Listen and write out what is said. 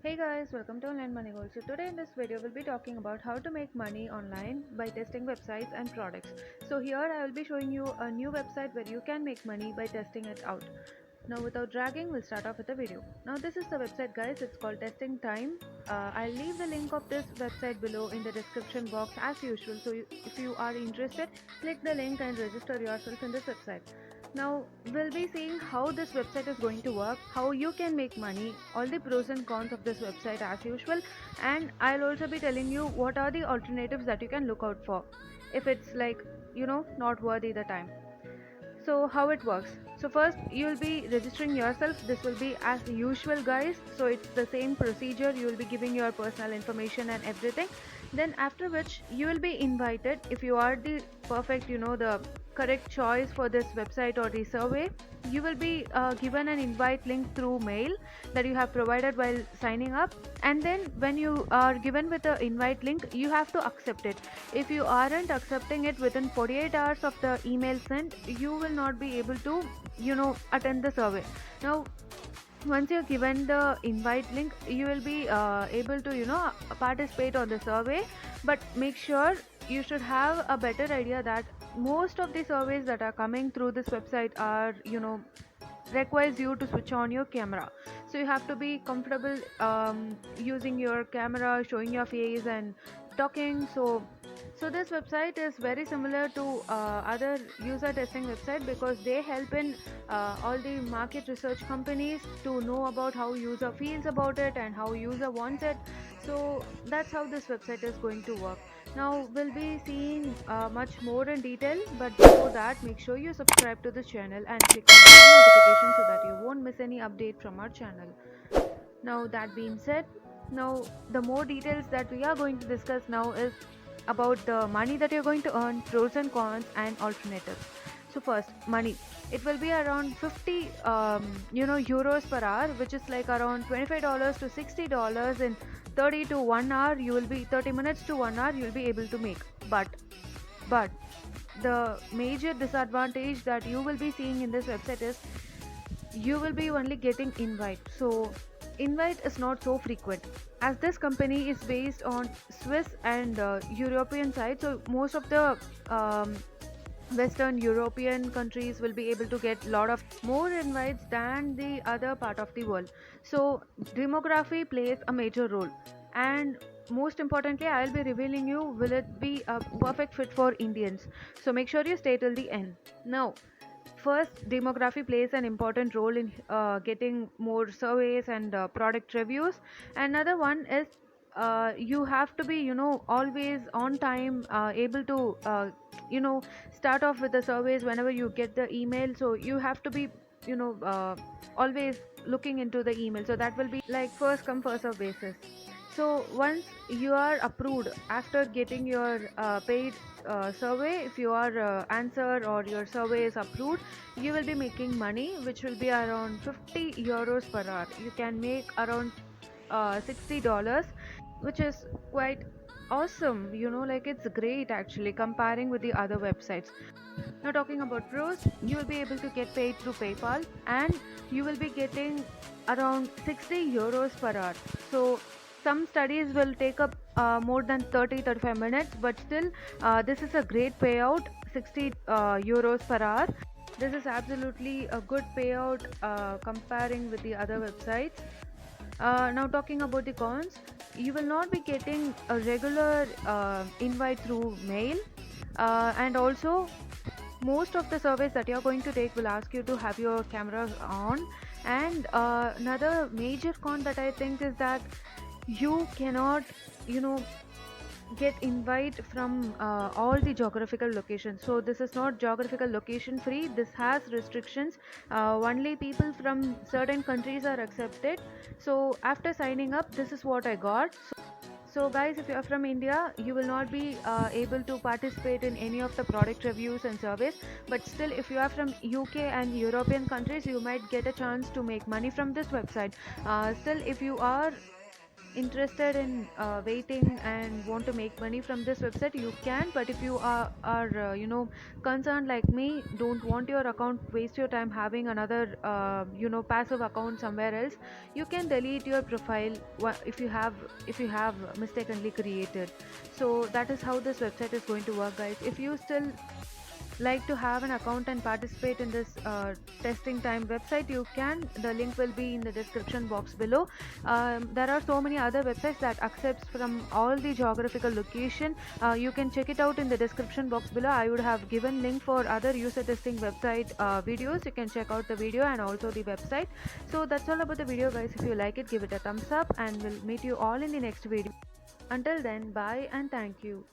Hey guys, welcome to Online Money Goals. So today in this video we'll be talking about how to make money online by testing websites and products. So here I will be showing you a new website where you can make money by testing it out. Now without dragging, we'll start off with the video. Now this is the website guys, it's called Testing Time. I'll leave the link of this website below in the description box as usual. So if you are interested, click the link and register yourself in this website. Now we'll be seeing how this website is going to work, how you can make money, all the pros and cons of this website as usual, and I'll also be telling you what are the alternatives that you can look out for if it's like not worthy the time. So how it works, so first you'll be registering yourself. This will be as usual guys, so it's the same procedure. You will be giving your personal information and everything. Then after which you will be invited, if you are the perfect the correct choice for this website or the survey, you will be given an invite link through mail that you have provided while signing up. And then when you are given with the invite link, you have to accept it. If you aren't accepting it within 48 hours of the email sent, you will not be able to attend the survey. Now once you're given the invite link, you will be able to participate on the survey. But make sure you should have a better idea that most of the surveys that are coming through this website are requires you to switch on your camera. So you have to be comfortable using your camera, showing your face and talking. So this website is very similar to other user testing website, because they help in all the market research companies to know about how user feels about it and how user wants it. So that's how this website is going to work. Now we'll be seeing much more in detail, but before that make sure you subscribe to the channel and click on the bell notification so that you won't miss any update from our channel. Now that being said, now the more details that we are going to discuss now is about the money that you're going to earn, pros and cons and alternatives. So first, money. It will be around 50 euros per hour, which is like around $25 to $60 in 30 to 1 hour. You will be 30 minutes to 1 hour you'll be able to make. But the major disadvantage that you will be seeing in this website is you will be only getting invite. So invite is not so frequent, as this company is based on Swiss and European side. So most of the Western European countries will be able to get a lot of more invites than the other part of the world. So demography plays a major role, and most importantly I'll be revealing you will it be a perfect fit for Indians. So make sure you stay till the end. Now first, demography plays an important role in getting more surveys and product reviews. Another one is you have to be always on time, able to start off with the surveys whenever you get the email. So you have to be always looking into the email, so that will be like first come first serve basis. So once you are approved after getting your paid survey, if your answer or your survey is approved, you will be making money, which will be around 50 euros per hour. You can make around $60, which is quite awesome. Like it's great actually comparing with the other websites. Now talking about pros, you will be able to get paid through PayPal, and you will be getting around 60 euros per hour. So some studies will take up more than 30-35 minutes, but still this is a great payout, 60 euros per hour. This is absolutely a good payout comparing with the other websites. Now talking about the cons, you will not be getting a regular invite through mail, and also most of the surveys that you're going to take will ask you to have your cameras on. And another major con that I think is that you cannot you know get invite from all the geographical locations. So this is not geographical location free, this has restrictions. Only people from certain countries are accepted. So after signing up, this is what I got. So guys, if you are from India, you will not be able to participate in any of the product reviews and surveys. But still, if you are from UK and European countries, you might get a chance to make money from this website. Still, if you are interested in waiting and want to make money from this website, you can. But if you are concerned like me, don't want your account waste your time having another passive account somewhere else, you can delete your profile if you have mistakenly created. So that is how this website is going to work, guys. If you still like to have an account and participate in this testing time website, you can. The link will be in the description box below. There are so many other websites that accepts from all the geographical location. You can check it out in the description box below. I would have given link for other user testing website videos. You can check out the video and also the website. So that's all about the video, guys. If you like it, give it a thumbs up, and we'll meet you all in the next video. Until then, bye and thank you.